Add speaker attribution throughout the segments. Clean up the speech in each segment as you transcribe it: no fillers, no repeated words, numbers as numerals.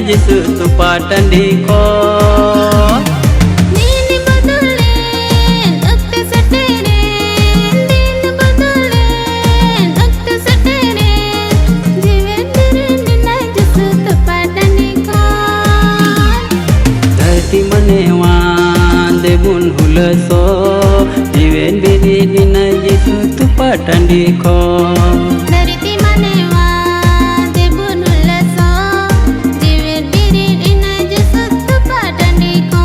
Speaker 1: Jisu Topa Tandi khon.
Speaker 2: Din badulen Act sateren, din badulen Act sateren, Jiwet Beret'en Jisu Topa Tandi khon.
Speaker 1: Dharti manewan debun hulaso, Jiwet Beret'en Jisu Topa Tandi khon.
Speaker 2: Dharti manewa debun hulaso, Jiwet Beret'en Jisu Topa Tandi khon.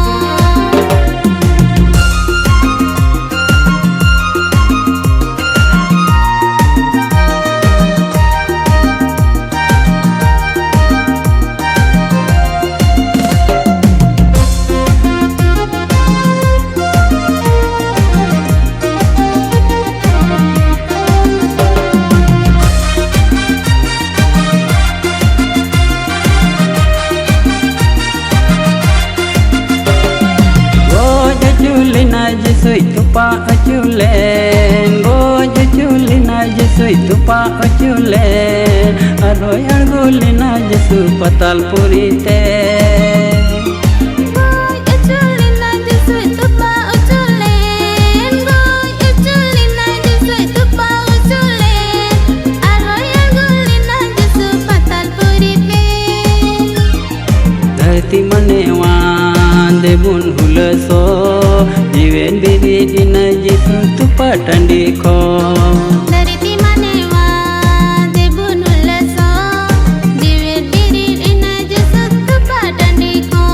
Speaker 1: Jisui Topa ajulen, Jisui Jisui Topa ajulen, Aroy argulina Jisu patal purite.
Speaker 2: Goy aculina Jisui Topa aculen, Goy aculina Jisui Topa aculen, Aroy argulina Jisu patal purite.
Speaker 1: Dharti manewan debun hulaso, Jiwet Beret'en Jisu Topa Tandi khon.
Speaker 2: Dharti manewa debun hulaso, Jiwet Beret'en Jisu Topa Tandi khon.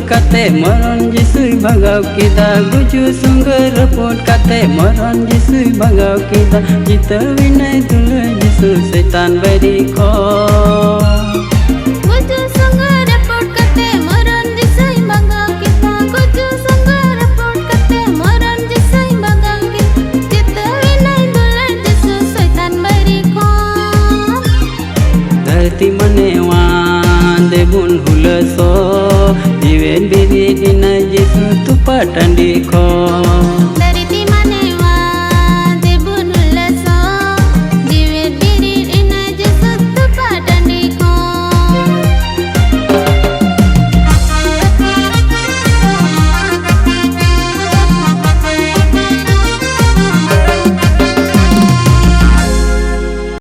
Speaker 1: Kate maran Jisui bhagav kita, guju sungguh repot kate maran Jisui bhagav kita, jita winai dulu Jisu setan beri khon.
Speaker 2: Guju sungguh repot kate maran Jisui bhagav kita, guju sungguh repot kate maran Jisui bhagav kita, jita winai dulu Jisu setan beri khon.
Speaker 1: Dharti manewan debun hulaso, Jiwet Beret'en Jisu Topa Tandi khon.